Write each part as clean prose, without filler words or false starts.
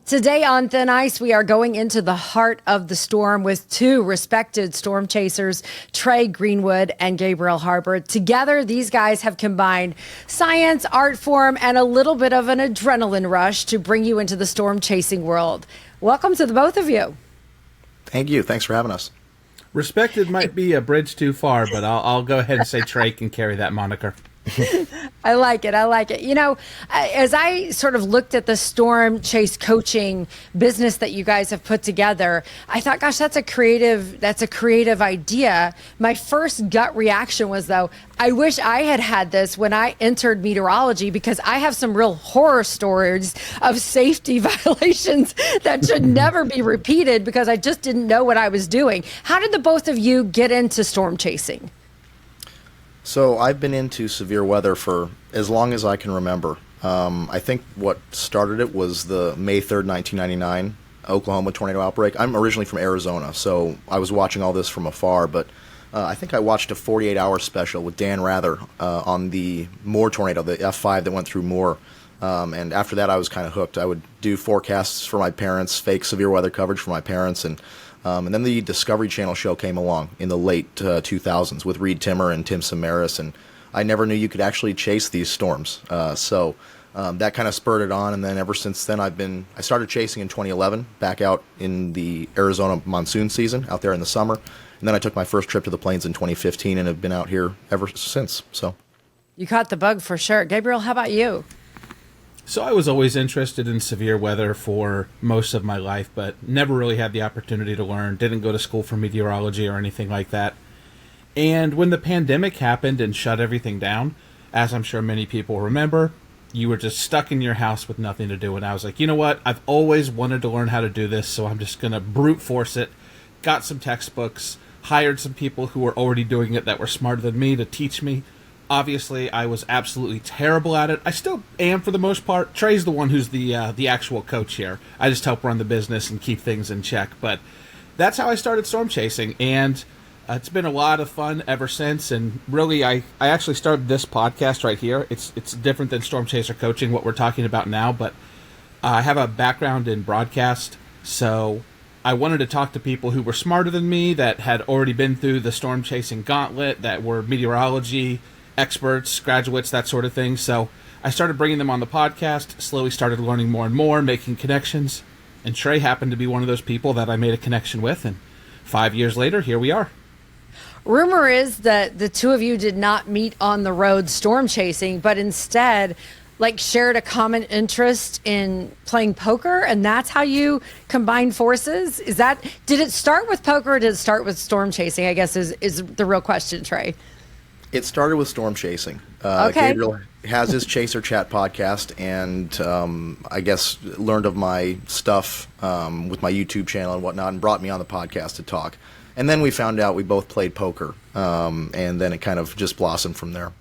Today on Thin Ice, we are going into the heart of the storm with two respected storm chasers, Trey Greenwood and Gabriel Harber. Together, these guys have combined science, art form, and a little bit of an adrenaline rush to bring you into the storm chasing world. Welcome to the both of you. Thank you. Thanks for having us. Respected might be a bridge too far, but I'll go ahead and say Trey can carry that moniker. I like it. You know, as I sort of looked at the storm chase coaching business that you guys have put together, I thought, gosh, that's a creative idea. My first gut reaction was, though, I wish I had this when I entered meteorology, because I have some real horror stories of safety violations that should never be repeated because I just didn't know what I was doing. How did the both of you get into storm chasing? So I've been into severe weather for as long as I can remember. I think what started it was the May 3rd, 1999 Oklahoma tornado outbreak. I'm originally from Arizona, so I was watching all this from afar, but I think I watched a 48-hour special with Dan Rather on the Moore tornado, the F5 that went through Moore. And after that, I was kind of hooked. I would do forecasts for my parents, fake severe weather coverage for my parents, and then the Discovery Channel show came along in the late 2000s with Reed Timmer and Tim Samaras, and I never knew you could actually chase these storms. So that kind of spurred it on, and then ever since then I started chasing in 2011, back out in the Arizona monsoon season, out there in the summer, and then I took my first trip to the plains in 2015 and have been out here ever since. So You caught the bug for sure. Gabriel, how about you? So I was always interested in severe weather for most of my life, but never really had the opportunity to learn. Didn't go to school for meteorology or anything like that. And when the pandemic happened and shut everything down, as I'm sure many people remember, you were just stuck in your house with nothing to do. And I was like, you know what? I've always wanted to learn how to do this, so I'm just going to brute force it. Got some textbooks, hired some people who were already doing it that were smarter than me to teach me. Obviously, I was absolutely terrible at it. I still am for the most part. Trey's the one who's the actual coach here. I just help run the business and keep things in check. But that's how I started storm chasing, and it's been a lot of fun ever since. And really, I actually started this podcast right here. It's different than storm chaser coaching, what we're talking about now, but I have a background in broadcast, so I wanted to talk to people who were smarter than me, that had already been through the storm chasing gauntlet, that were meteorology experts, graduates, that sort of thing. So I started bringing them on the podcast, slowly started learning more and more, making connections, and Trey happened to be one of those people that I made a connection with, and 5 years later, here we are. Rumor is that the two of you did not meet on the road storm chasing, but instead shared a common interest in playing poker, and that's how you combined forces. Did it start with poker, or did it start with storm chasing, I guess is the real question, Trey? it started with storm chasing. Okay. Gabriel has his Chaser Chat podcast, and I guess learned of my stuff with my YouTube channel and whatnot, and brought me on the podcast to talk. And then we found out we both played poker, and then it kind of just blossomed from there.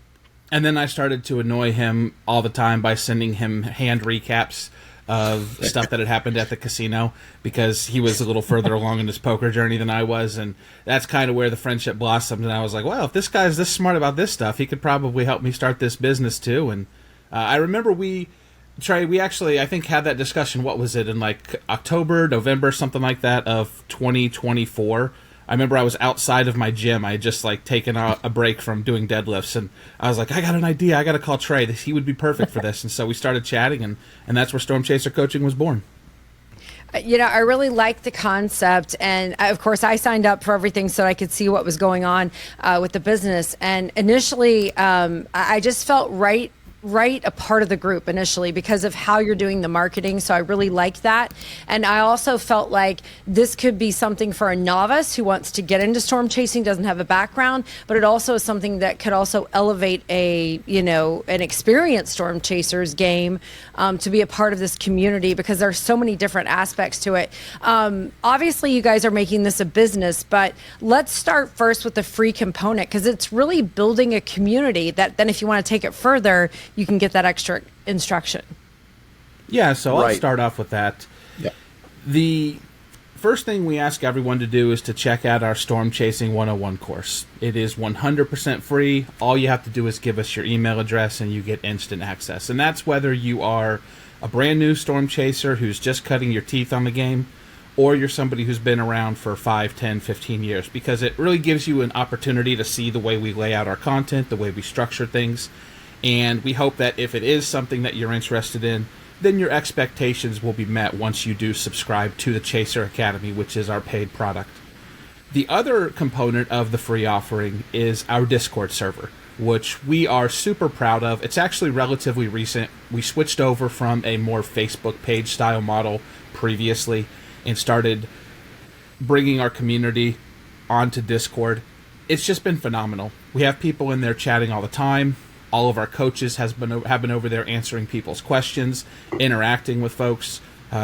And then I started to annoy him all the time by sending him hand recaps of stuff that had happened at the casino, because he was a little further along in his poker journey than I was, and that's kind of where the friendship blossomed. And I was like, well, if this guy's this smart about this stuff, he could probably help me start this business too. And I remember Trey, we actually, I think, had that discussion, what was it, in like October, November, something like that, of 2024. I remember I was outside of my gym. I had just taken a break from doing deadlifts, and I was like, I got an idea. I got to call Trey. He would be perfect for this. And so we started chatting, and that's where Storm Chaser Coaching was born. You know, I really like the concept, and of course I signed up for everything so I could see what was going on with the business. And initially, I just felt right a part of the group initially because of how you're doing the marketing. So I really liked that. And I also felt like this could be something for a novice who wants to get into storm chasing, doesn't have a background, but it also is something that could also elevate an experienced storm chasers game to be a part of this community, because there's so many different aspects to it. Obviously you guys are making this a business, but let's start first with the free component, because it's really building a community that then if you want to take it further, you can get that extra instruction. Yeah, so Right. I'll start off with that. Yeah. first thing we ask everyone to do is to check out our Storm Chasing 101 course. It is 100% free. All you have to do is give us your email address and you get instant access. And that's whether you are a brand new storm chaser who's just cutting your teeth on the game, or you're somebody who's been around for 5, 10, 15 years, because it really gives you an opportunity to see the way we lay out our content, the way we structure things. And we hope that if it is something that you're interested in, then your expectations will be met once you do subscribe to the Chaser Academy, which is our paid product. The other component of the free offering is our Discord server, which we are super proud of. It's actually relatively recent. We switched over from a more Facebook page style model previously and started bringing our community onto Discord. It's just been phenomenal. We have people in there chatting all the time. All of our coaches have been over there answering people's questions, interacting with folks.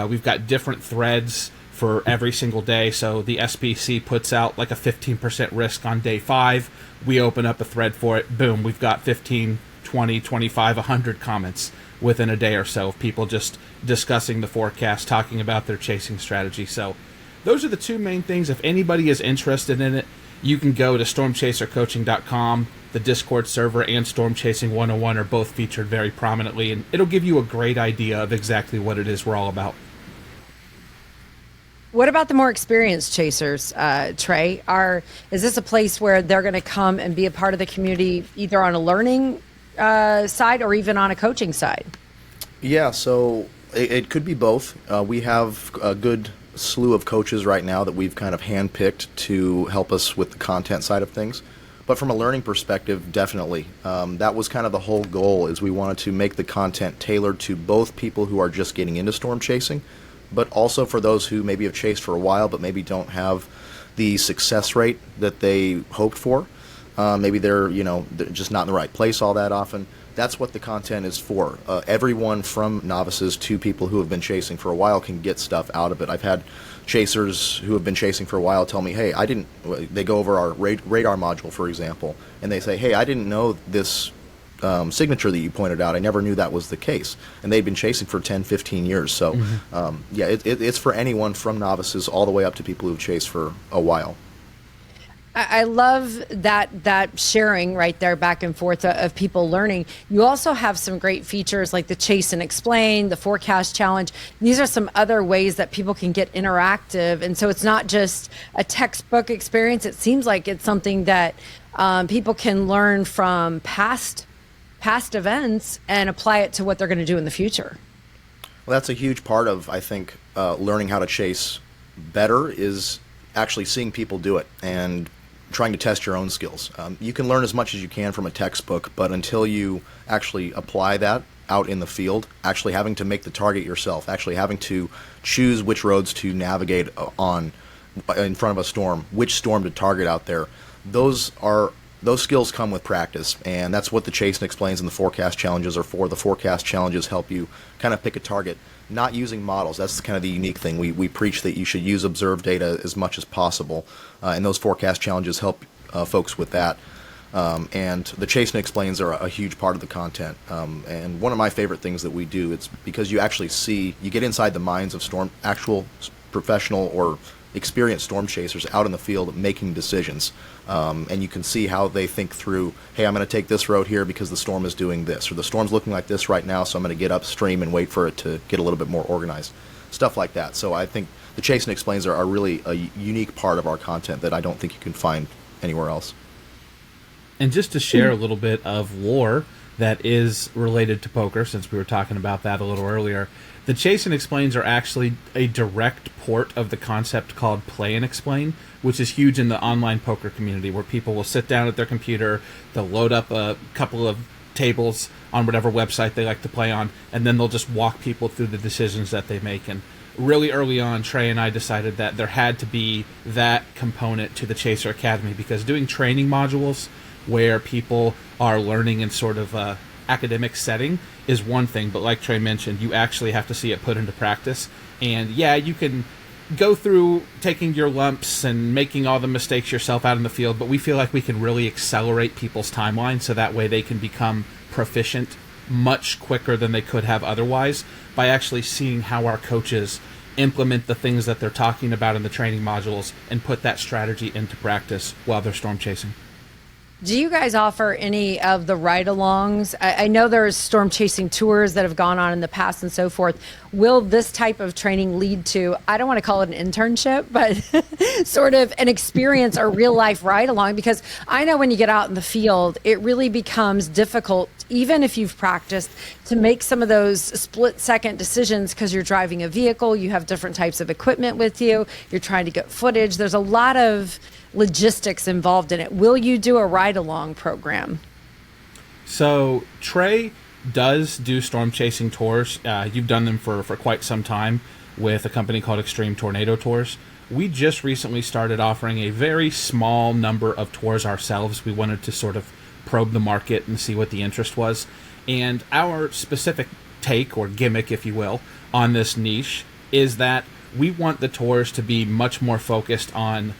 We've got different threads for every single day. So the SPC puts out like a 15% risk on day 5. We open up a thread for it. Boom, we've got 15, 20, 25, 100 comments within a day or so of people just discussing the forecast, talking about their chasing strategy. So those are the two main things. If anybody is interested in it, you can go to stormchasercoaching.com. The Discord server and Storm Chasing 101 are both featured very prominently, and it'll give you a great idea of exactly what it is we're all about. What about the more experienced chasers, Trey? Is this a place where they're going to come and be a part of the community, either on a learning side or even on a coaching side? Yeah, so it could be both. We have a good slew of coaches right now that we've kind of handpicked to help us with the content side of things. But from a learning perspective, definitely. That was kind of the whole goal, is we wanted to make the content tailored to both people who are just getting into storm chasing, but also for those who maybe have chased for a while but maybe don't have the success rate that they hoped for. Maybe they're just not in the right place all that often. That's what the content is for. Everyone from novices to people who have been chasing for a while can get stuff out of it. I've had chasers who have been chasing for a while tell me, hey, they go over our radar module, for example, and they say, hey, I didn't know this signature that you pointed out. I never knew that was the case. And they've been chasing for 10, 15 years. So, it's for anyone from novices all the way up to people who've chased for a while. I love that sharing right there back and forth of people learning. You also have some great features like the Chase and Explain, the Forecast Challenge. These are some other ways that people can get interactive. And so it's not just a textbook experience. It seems like it's something that people can learn from past events and apply it to what they're going to do in the future. Well, that's a huge part of, I think, learning how to chase better is actually seeing people do it and trying to test your own skills. You can learn as much as you can from a textbook, but until you actually apply that out in the field, actually having to make the target yourself, actually having to choose which roads to navigate on in front of a storm, which storm to target out there, those skills come with practice, and that's what the Chase and Explains and the Forecast Challenges are for. The Forecast Challenges help you kind of pick a target, not using models. That's kind of the unique thing. We preach that you should use observed data as much as possible, and those Forecast Challenges help folks with that. And the Chase and Explains are a huge part of the content. And one of my favorite things that we do, it's because you actually you get inside the minds of actual professional or experienced storm chasers out in the field making decisions. And you can see how they think through, hey, I'm going to take this road here because the storm is doing this, or the storm's looking like this right now, so I'm going to get upstream and wait for it to get a little bit more organized. Stuff like that. So I think the Chase and Explains are really a unique part of our content that I don't think you can find anywhere else. And just to share a little bit of lore that is related to poker, since we were talking about that a little earlier, the Chase and Explains are actually a direct port of the concept called Play and Explain, which is huge in the online poker community, where people will sit down at their computer, they'll load up a couple of tables on whatever website they like to play on, and then they'll just walk people through the decisions that they make. And really early on, Trey and I decided that there had to be that component to the Chaser Academy, because doing training modules where people are learning in sort of a academic setting is one thing, but like Trey mentioned, you actually have to see it put into practice. And yeah, you can go through taking your lumps and making all the mistakes yourself out in the field, but we feel like we can really accelerate people's timeline so that way they can become proficient much quicker than they could have otherwise by actually seeing how our coaches implement the things that they're talking about in the training modules and put that strategy into practice while they're storm chasing. Do you guys offer any of the ride-alongs? I know there's storm chasing tours that have gone on in the past and so forth. Will this type of training lead to, I don't want to call it an internship, but sort of an experience or real-life ride-along? Because I know when you get out in the field, it really becomes difficult, even if you've practiced, to make some of those split-second decisions because you're driving a vehicle, you have different types of equipment with you, you're trying to get footage. There's a lot of logistics involved in it. Will you do a ride-along program? So Trey does do storm chasing tours. You've done them for quite some time with a company called Extreme Tornado Tours. We just recently started offering a very small number of tours ourselves. We wanted to sort of probe the market and see what the interest was. And our specific take, or gimmick, if you will, on this niche is that we want the tours to be much more focused on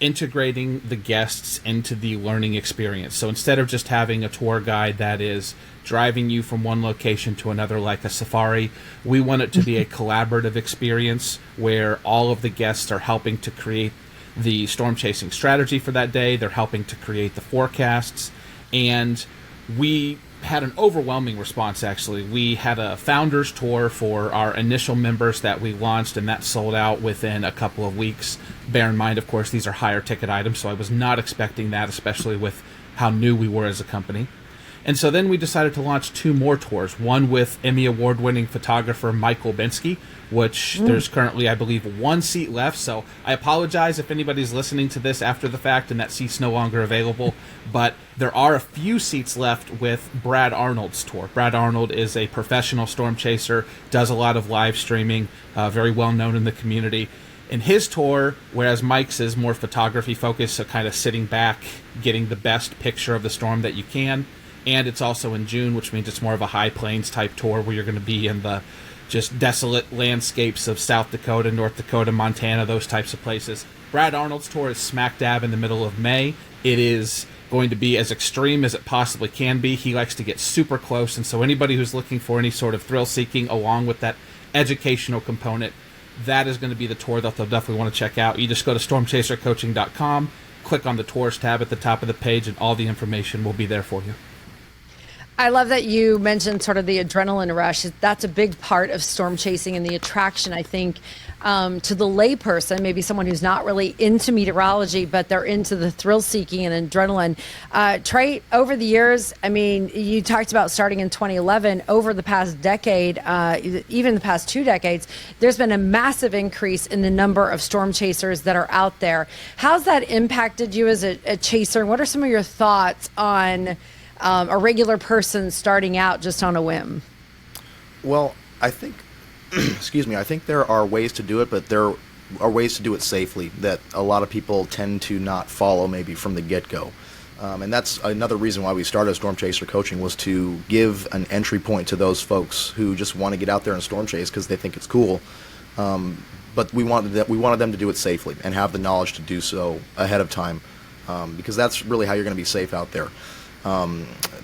integrating the guests into the learning experience. So instead of just having a tour guide that is driving you from one location to another like a safari, we want it to be a collaborative experience where all of the guests are helping to create the storm chasing strategy for that day. They're helping to create the forecasts. And we had an overwhelming response, actually. We had a founders tour for our initial members that we launched, and that sold out within a couple of weeks. Bear in mind, of course, these are higher ticket items, so I was not expecting that, especially with how new we were as a company. And so then we decided to launch 2 more tours, one with Emmy Award-winning photographer Michael Binsky, which there's currently, I believe, 1 seat left. So I apologize if anybody's listening to this after the fact and that seat's no longer available. But there are a few seats left with Brad Arnold's tour. Brad Arnold is a professional storm chaser, does a lot of live streaming, very well known in the community. In his tour, whereas Mike's is more photography focused, so kind of sitting back, getting the best picture of the storm that you can. And it's also in June, which means it's more of a high plains type tour where you're going to be in the just desolate landscapes of South Dakota, North Dakota, Montana, those types of places. Brad Arnold's tour is smack dab in the middle of May. It is going to be as extreme as it possibly can be. He likes to get super close, and so anybody who's looking for any sort of thrill-seeking along with that educational component, that is going to be the tour that they'll definitely want to check out. You just go to stormchasercoaching.com, click on the tours tab at the top of the page, and all the information will be there for you. I love that you mentioned sort of the adrenaline rush. That's a big part of storm chasing and the attraction, I think, to the layperson, maybe someone who's not really into meteorology, but they're into the thrill seeking and adrenaline. Trey, over the years, I mean, you talked about starting in 2011, over the past decade, even the past 2 decades, there's been a massive increase in the number of storm chasers that are out there. How's that impacted you as a chaser? And what are some of your thoughts on a regular person starting out just on a whim? Well, I think, excuse me, I think there are ways to do it, but there are ways to do it safely that a lot of people tend to not follow maybe from the get-go. And that's another reason why we started Storm Chaser Coaching, was to give an entry point to those folks who just want to get out there and storm chase because they think it's cool. But we wanted them to do it safely and have the knowledge to do so ahead of time, because that's really how you're going to be safe out there.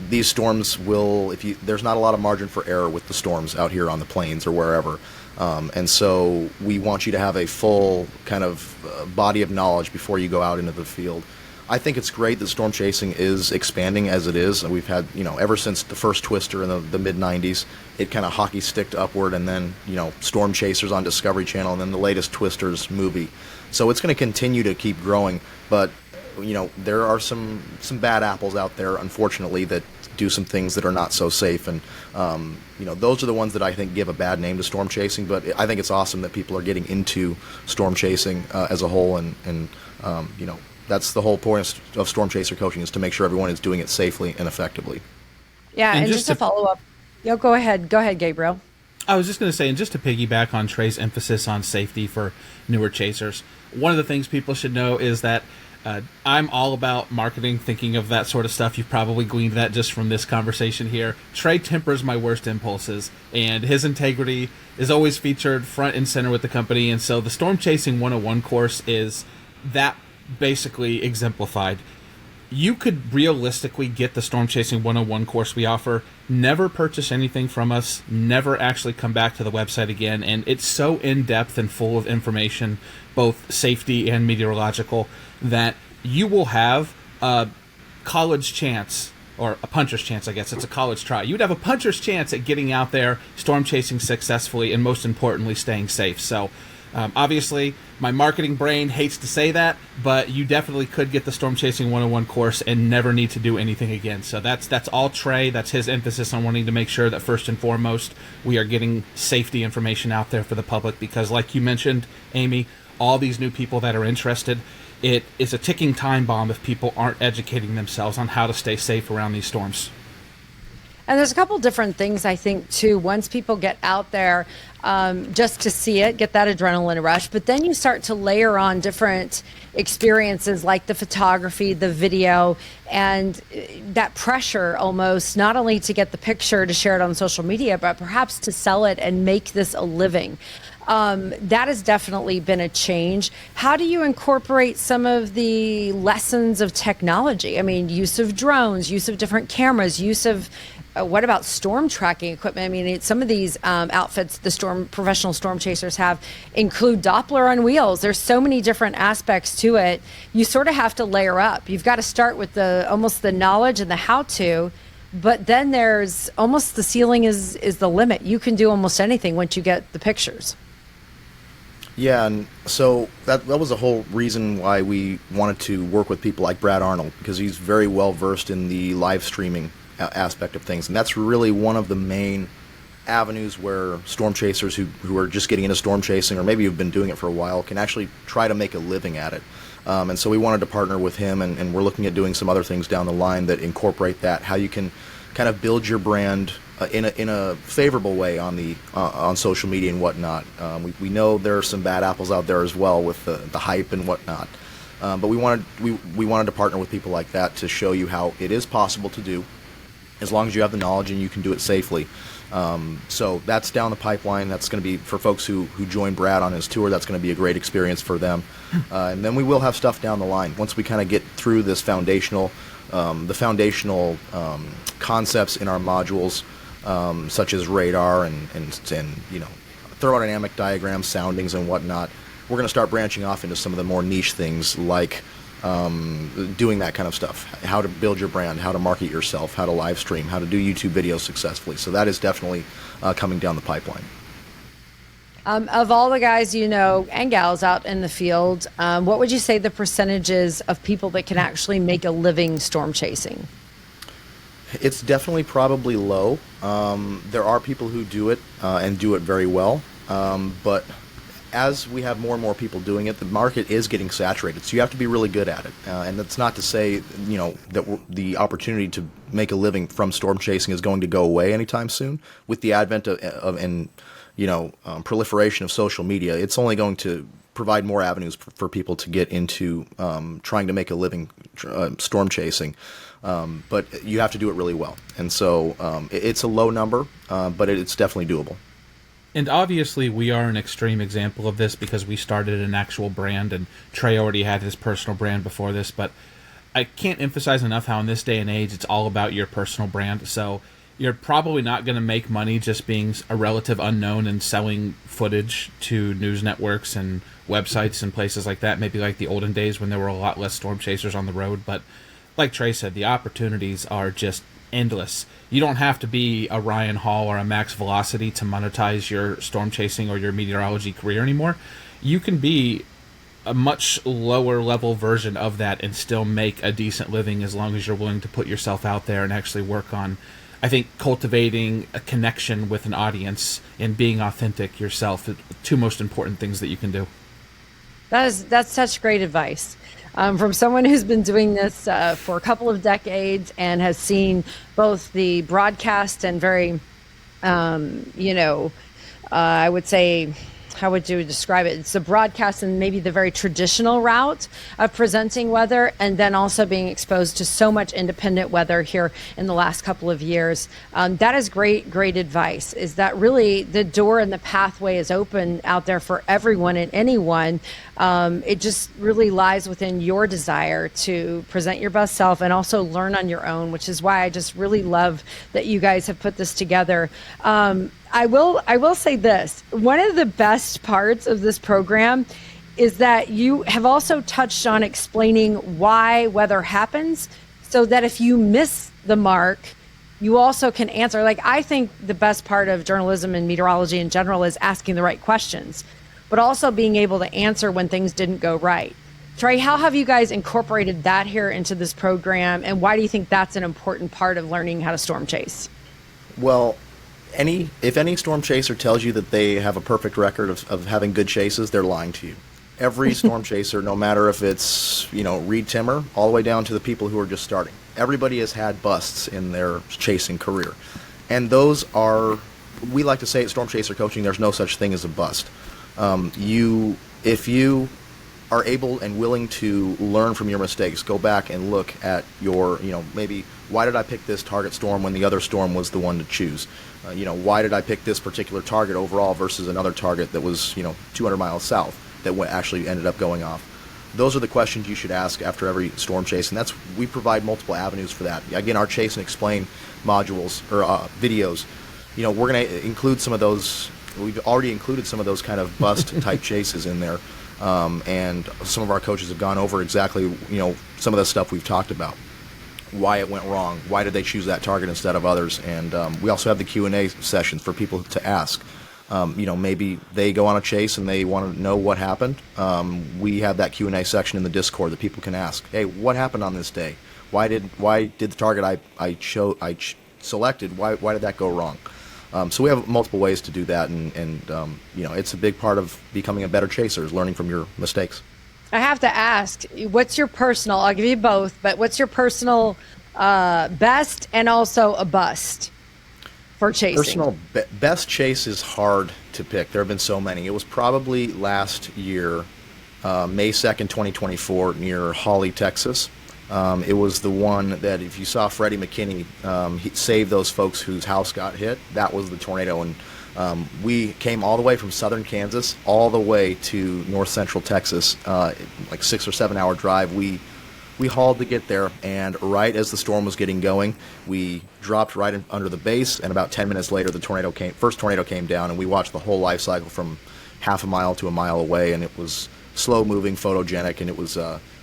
These storms will, there's not a lot of margin for error with the storms out here on the plains or wherever. And so we want you to have a full kind of body of knowledge before you go out into the field. I think it's great that storm chasing is expanding as it is. And we've had, ever since the first Twister in the mid-90s, it kind of hockey sticked upward, and then, Storm Chasers on Discovery Channel, and then the latest Twisters movie. So it's going to continue to keep growing, but there are some bad apples out there, unfortunately, that do some things that are not so safe, and those are the ones that I think give a bad name to storm chasing. But I think it's awesome that people are getting into storm chasing as a whole, and that's the whole point of Storm Chaser Coaching, is to make sure everyone is doing it safely and effectively. Yeah, and just to follow up, go ahead, Gabriel. I was just going to say, and just to piggyback on Trey's emphasis on safety for newer chasers, one of the things people should know is that I'm all about marketing, thinking of that sort of stuff. You've probably gleaned that just from this conversation here. Trey tempers my worst impulses, and his integrity is always featured front and center with the company. And so the Storm Chasing 101 course is that basically exemplified. you could realistically get the Storm Chasing 101 course we offer, never purchase anything from us, never actually come back to the website again, and it's so in-depth and full of information, both safety and meteorological, that you will have a college chance, or a puncher's chance, I guess. It's a college try. You would have a puncher's chance at getting out there, storm chasing successfully, and most importantly, staying safe. So, obviously, my marketing brain hates to say that, but you definitely could get the Storm Chasing 101 course and never need to do anything again. So that's all Trey. That's his emphasis on wanting to make sure that first and foremost we are getting safety information out there for the public, because like you mentioned, Amy, all these new people that are interested, it is a ticking time bomb if people aren't educating themselves on how to stay safe around these storms. And there's a couple different things, I think, too. Once people get out there, just to see it, get that adrenaline rush, but then you start to layer on different experiences like the photography, the video, and that pressure almost, not only to get the picture to share it on social media, but perhaps to sell it and make this a living. That has definitely been a change. How do you incorporate some of the lessons of technology? I mean, use of drones, use of different cameras, use of what about storm tracking equipment? I mean, some of these outfits the professional storm chasers have include Doppler on wheels. There's so many different aspects to it. You sort of have to layer up. You've got to start with almost the knowledge and the how-to, but then there's almost the ceiling is the limit. You can do almost anything once you get the pictures. Yeah, and so that was the whole reason why we wanted to work with people like Brad Arnold, because he's very well versed in the live streaming aspect of things, and that's really one of the main avenues where storm chasers who are just getting into storm chasing, or maybe have been doing it for a while, can actually try to make a living at it. And so we wanted to partner with him, and we're looking at doing some other things down the line that incorporate that, how you can kind of build your brand in a favorable way on social media and whatnot. We know there are some bad apples out there as well with the hype and whatnot, but we wanted to partner with people like that to show you how it is possible to do, as long as you have the knowledge and you can do it safely. So that's down the pipeline. That's going to be for folks who join Brad on his tour. That's going to be a great experience for them. And then we will have stuff down the line once we kind of get through this foundational concepts in our modules, such as radar and thermodynamic diagrams, soundings, and whatnot. We're going to start branching off into some of the more niche things, like doing that kind of stuff, how to build your brand, how to market yourself, how to live stream, how to do YouTube videos successfully. So that is definitely coming down the pipeline. Of all the guys and gals out in the field, what would you say the percentages of people that can actually make a living storm chasing? It's definitely probably low. There are people who do it and do it very well, but as we have more and more people doing it, the market is getting saturated. So you have to be really good at it. And that's not to say, that the opportunity to make a living from storm chasing is going to go away anytime soon. With the advent of proliferation of social media, it's only going to provide more avenues for people to get into trying to make a living storm chasing. But you have to do it really well. And so it's a low number, but it's definitely doable. And obviously we are an extreme example of this because we started an actual brand, and Trey already had his personal brand before this, but I can't emphasize enough how in this day and age it's all about your personal brand. So you're probably not going to make money just being a relative unknown and selling footage to news networks and websites and places like that, maybe like the olden days when there were a lot less storm chasers on the road. But like Trey said, the opportunities are just endless. You don't have to be a Ryan Hall or a Max Velocity to monetize your storm chasing or your meteorology career anymore. You can be a much lower level version of that and still make a decent living, as long as you're willing to put yourself out there and actually work on, I think, cultivating a connection with an audience and being authentic yourself. The two most important things that you can do. That's such great advice. From someone who's been doing this for a couple of decades and has seen both the broadcast and very, I would say, how would you describe it? It's the broadcast and maybe the very traditional route of presenting weather, and then also being exposed to so much independent weather here in the last couple of years. That is great advice, is that really the door and the pathway is open out there for everyone and anyone. It just really lies within your desire to present your best self and also learn on your own, which is why I just really love that you guys have put this together. I will say this. One of the best parts of this program is that you have also touched on explaining why weather happens, so that if you miss the mark, you also can answer. Like, I think the best part of journalism and meteorology in general is asking the right questions, but also being able to answer when things didn't go right. Trey, how have you guys incorporated that here into this program, and why do you think that's an important part of learning how to storm chase? Well, if any storm chaser tells you that they have a perfect record of having good chases, they're lying to you. Every storm chaser, no matter if it's, Reed Timmer, all the way down to the people who are just starting, everybody has had busts in their chasing career. And those are, we like to say at Storm Chaser Coaching, there's no such thing as a bust. If you are able and willing to learn from your mistakes, go back and look at your, maybe why did I pick this target storm when the other storm was the one to choose? Why did I pick this particular target overall versus another target that was, 200 miles south that actually ended up going off? Those are the questions you should ask after every storm chase, and we provide multiple avenues for that. Again, our Chase and Explain modules or videos, we're going to include some of those. We've already included some of those kind of bust type chases in there, and some of our coaches have gone over exactly, some of the stuff we've talked about. Why it went wrong, why did they choose that target instead of others, and we also have the Q&A sessions for people to ask. Maybe they go on a chase and they want to know what happened. We have that Q&A section in the Discord that people can ask. Hey, what happened on this day? Why did the target I selected? Why did that go wrong? So we have multiple ways to do that, and it's a big part of becoming a better chaser, is learning from your mistakes. I have to ask, what's your personal, I'll give you both, but what's your personal best and also a bust for chasing? Personal best chase is hard to pick. There have been so many. It was probably last year, May 2nd, 2024, near Hawley, Texas. It was the one that, if you saw Freddie McKinney, he saved those folks whose house got hit. That was the tornado, and we came all the way from southern Kansas all the way to north central Texas, like 6 or 7 hour drive. We hauled to get there, and right as the storm was getting going, we dropped right under the base, and about 10 minutes later, the first tornado came down, and we watched the whole life cycle from half a mile to a mile away, and it was slow moving, photogenic, and it was,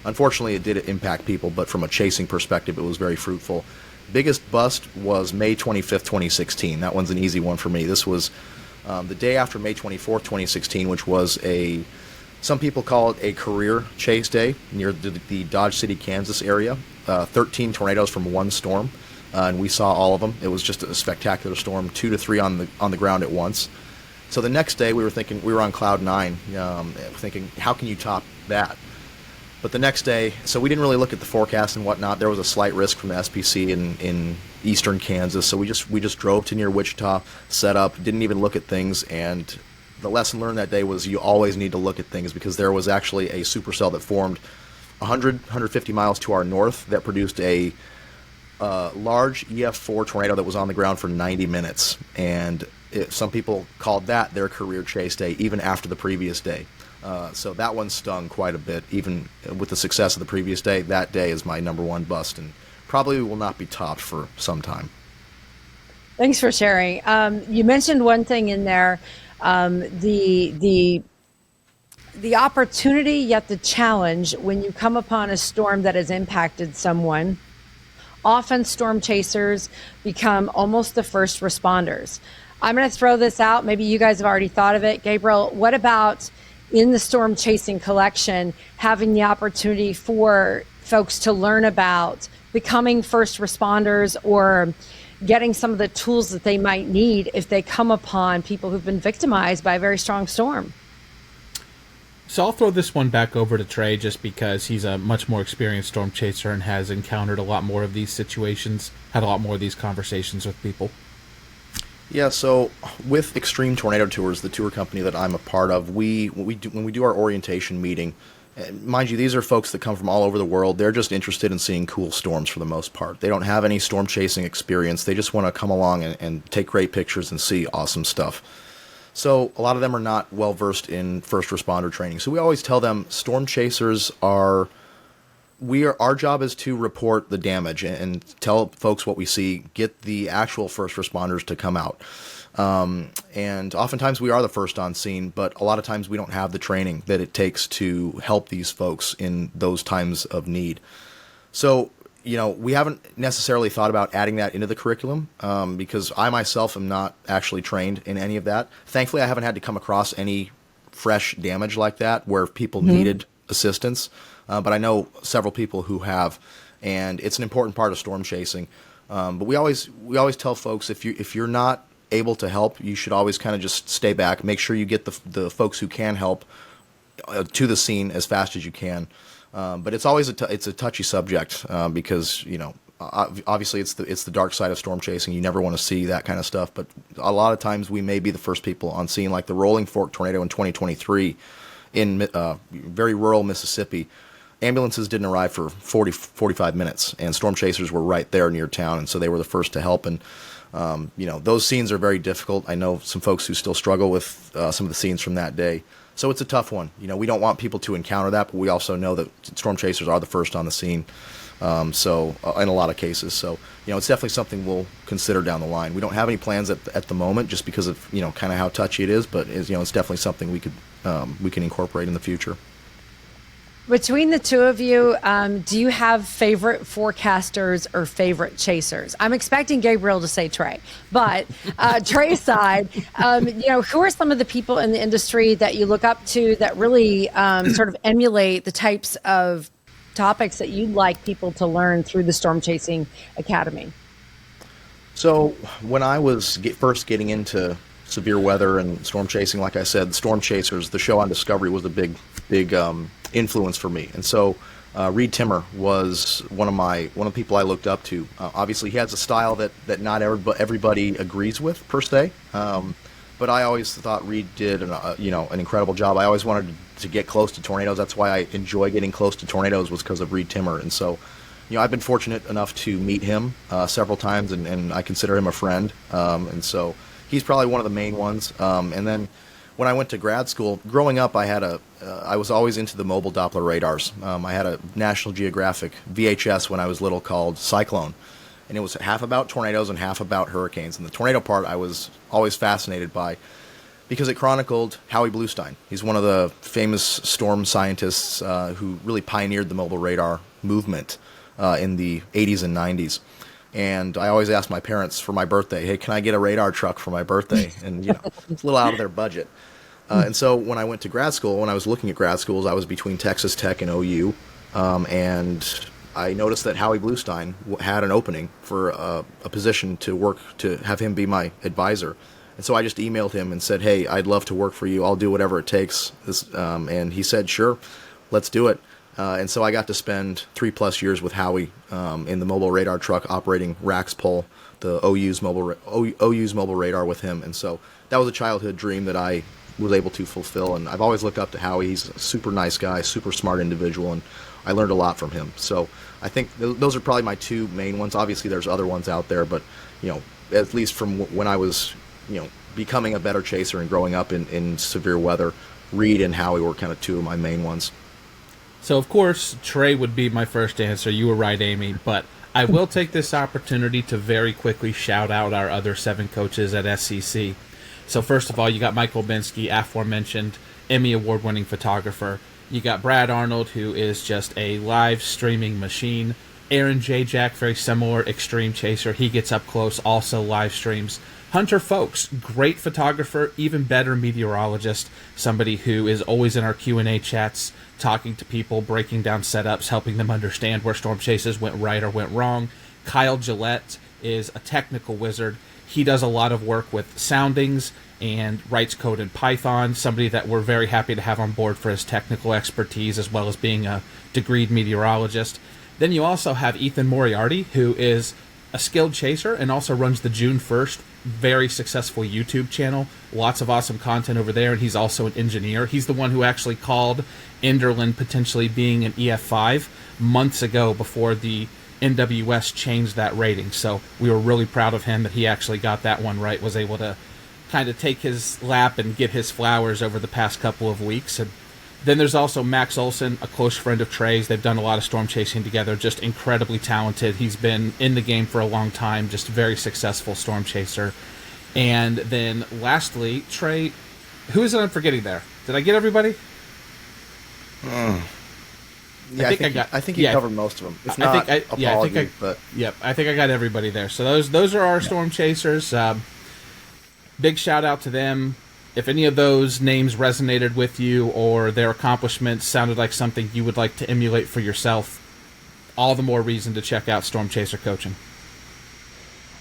unfortunately, it did impact people, but from a chasing perspective, it was very fruitful. Biggest bust was May 25th, 2016. That one's an easy one for me. This was the day after May 24th, 2016, which was some people call it a career chase day near the Dodge City, Kansas area. 13 tornadoes from one storm, and we saw all of them. It was just a spectacular storm, 2 to 3 on the ground at once. So the next day we were on cloud 9, thinking, how can you top that? But the next day, so we didn't really look at the forecast and whatnot. There was a slight risk from the SPC in eastern Kansas, so we just drove to near Wichita, set up, didn't even look at things. And the lesson learned that day was you always need to look at things, because there was actually a supercell that formed 150 miles to our north that produced a large EF4 tornado that was on the ground for 90 minutes. And some people called that their career chase day, even after the previous day. So that one stung quite a bit, even with the success of the previous day. That day is my number one bust, and probably will not be topped for some time. Thanks for sharing. You mentioned one thing in there, the opportunity yet the challenge when you come upon a storm that has impacted someone. Often storm chasers become almost the first responders. I'm going to throw this out. Maybe you guys have already thought of it. Gabriel, what about in the storm chasing collection, having the opportunity for folks to learn about becoming first responders or getting some of the tools that they might need if they come upon people who've been victimized by a very strong storm? So I'll throw this one back over to Trey, just because he's a much more experienced storm chaser and has encountered a lot more of these situations, had a lot more of these conversations with people. Yeah, so with Extreme Tornado Tours, the tour company that I'm a part of, when we do our orientation meeting, mind you, these are folks that come from all over the world. They're just interested in seeing cool storms for the most part. They don't have any storm chasing experience. They just want to come along and take great pictures and see awesome stuff. So a lot of them are not well versed in first responder training. So we always tell them storm chasers are our job is to report the damage and tell folks what we see, get the actual first responders to come out. And oftentimes we are the first on scene, but a lot of times we don't have the training that it takes to help these folks in those times of need. So, we haven't necessarily thought about adding that into the curriculum because I myself am not actually trained in any of that. Thankfully, I haven't had to come across any fresh damage like that where people needed assistance. But I know several people who have, and it's an important part of storm chasing. But we always tell folks if you're not able to help, you should always kind of just stay back. Make sure you get the folks who can help to the scene as fast as you can. But it's always it's a touchy subject because obviously it's the dark side of storm chasing. You never want to see that kind of stuff. But a lot of times we may be the first people on scene, like the Rolling Fork tornado in 2023 in very rural Mississippi. Ambulances didn't arrive for 45 minutes, and storm chasers were right there near town, and so they were the first to help. And those scenes are very difficult. I know some folks who still struggle with some of the scenes from that day. So it's a tough one. We don't want people to encounter that, but we also know that storm chasers are the first on the scene. So in a lot of cases, so it's definitely something we'll consider down the line. We don't have any plans at the moment, just because of kind of how touchy it is. But it's definitely something we can incorporate in the future. Between the two of you, do you have favorite forecasters or favorite chasers? I'm expecting Gabriel to say Trey, but Trey's side, who are some of the people in the industry that you look up to that really sort of emulate the types of topics that you'd like people to learn through the Storm Chasing Academy? So when I was first getting into severe weather and storm chasing, like I said, Storm Chasers, the show on Discovery, was a big influence for me. And so Reed Timmer was one of the people I looked up to. Obviously, he has a style that not everybody agrees with per se, but I always thought Reed did an incredible job. I always wanted to get close to tornadoes. That's why I enjoy getting close to tornadoes, was because of Reed Timmer. And so I've been fortunate enough to meet him several times, and I consider him a friend. And so he's probably one of the main ones. And then when I went to grad school, growing up, I was always into the mobile Doppler radars. I had a National Geographic VHS when I was little called Cyclone, and it was half about tornadoes and half about hurricanes. And the tornado part I was always fascinated by because it chronicled Howie Bluestein. He's one of the famous storm scientists who really pioneered the mobile radar movement in the 80s and 90s. And I always asked my parents for my birthday, hey, can I get a radar truck for my birthday? And, it's a little out of their budget. And so when I went to grad school, when I was looking at grad schools, I was between Texas Tech and OU. And I noticed that Howie Bluestein had an opening for a position to have him be my advisor. And so I just emailed him and said, hey, I'd love to work for you. I'll do whatever it takes. And he said, sure, let's do it. And so I got to spend 3+ years with Howie in the mobile radar truck operating Rax Pole, the OU's mobile radar with him. And so that was a childhood dream that I was able to fulfill. And I've always looked up to Howie. He's a super nice guy, super smart individual, and I learned a lot from him. So I think those are probably my two main ones. Obviously, there's other ones out there, but at least from when I was becoming a better chaser and growing up in severe weather, Reed and Howie were kind of two of my main ones. So, of course, Trey would be my first answer. You were right, Amy. But I will take this opportunity to very quickly shout out our other 7 coaches at SCC. So, first of all, you got Michael Binsky, aforementioned Emmy Award-winning photographer. You got Brad Arnold, who is just a live streaming machine. Aaron J. Jack, very similar, extreme chaser. He gets up close, also live streams. Hunter Folks, great photographer, even better meteorologist, somebody who is always in our Q&A chats, talking to people, breaking down setups, helping them understand where storm chases went right or went wrong. Kyle Gillette is a technical wizard. He does a lot of work with soundings and writes code in Python, somebody that we're very happy to have on board for his technical expertise as well as being a degreed meteorologist. Then you also have Ethan Moriarty, who is a skilled chaser and also runs the June 1st very successful YouTube channel. Lots of awesome content over there, and he's also an engineer. He's the one who actually called Enderlin potentially being an EF5 months ago before the NWS changed that rating. So we were really proud of him that he actually got that one right, was able to kind of take his lap and get his flowers over the past couple of weeks. And then there's also Max Olson, a close friend of Trey's. They've done a lot of storm chasing together, just incredibly talented. He's been in the game for a long time, just very successful storm chaser. And then lastly, Trey, who is it I'm forgetting there? Did I get everybody? Yeah, I think you covered most of them. If not, but yep, I think I got everybody there. So those are our storm chasers. Big shout out to them. If any of those names resonated with you or their accomplishments sounded like something you would like to emulate for yourself, all the more reason to check out Storm Chaser Coaching.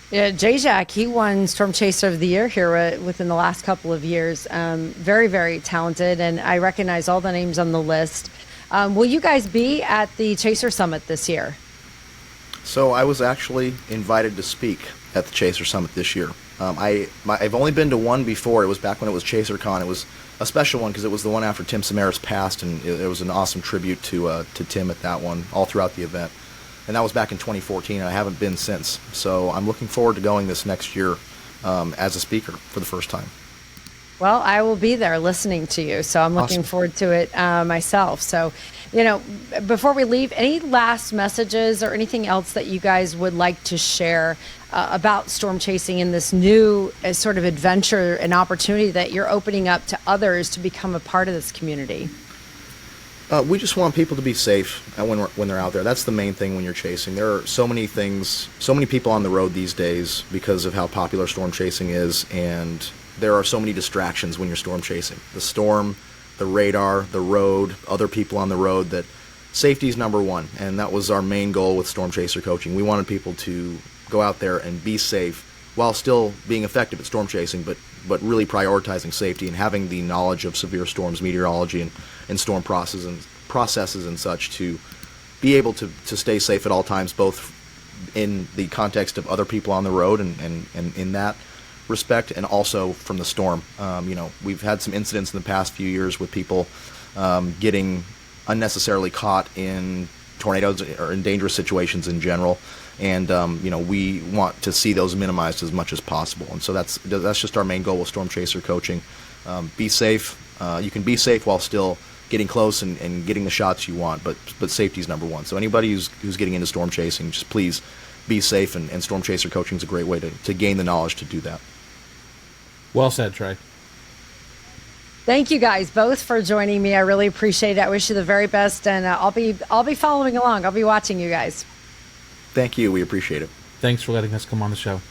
Yeah, J-Jack, he won Storm Chaser of the Year here within the last couple of years. Very, very talented, and I recognize all the names on the list. Will you guys be at the Chaser Summit this year? So I was actually invited to speak at the Chaser Summit this year. I've only been to one before. It was back when it was ChaserCon. It was a special one because it was the one after Tim Samaras passed, and it was an awesome tribute to Tim at that one, all throughout the event. And that was back in 2014, and I haven't been since. So I'm looking forward to going this next year as a speaker for the first time. Well, I will be there listening to you, so I'm looking forward to it myself. So, before we leave, any last messages or anything else that you guys would like to share about storm chasing in this new sort of adventure and opportunity that you're opening up to others to become a part of this community? We just want people to be safe when they're out there. That's the main thing when you're chasing. There are so many things, so many people on the road these days because of how popular storm chasing is, and there are so many distractions when you're storm chasing. The storm, the radar, the road, other people on the road, that safety is number one. And that was our main goal with Storm Chaser Coaching. We wanted people to go out there and be safe while still being effective at storm chasing, but really prioritizing safety and having the knowledge of severe storms, meteorology, and storm processes and such to be able to stay safe at all times, both in the context of other people on the road and in that respect, and also from the storm. We've had some incidents in the past few years with people getting unnecessarily caught in tornadoes or in dangerous situations in general, and we want to see those minimized as much as possible. And so that's just our main goal with Storm Chaser Coaching. Be safe. You can be safe while still getting close and getting the shots you want, but safety is number one. So anybody who's getting into storm chasing, just please be safe, and Storm Chaser Coaching is a great way to gain the knowledge to do that. Well said, Trey. Thank you guys both for joining me. I really appreciate it. I wish you the very best, and I'll be following along. I'll be watching you guys. Thank you. We appreciate it. Thanks for letting us come on the show.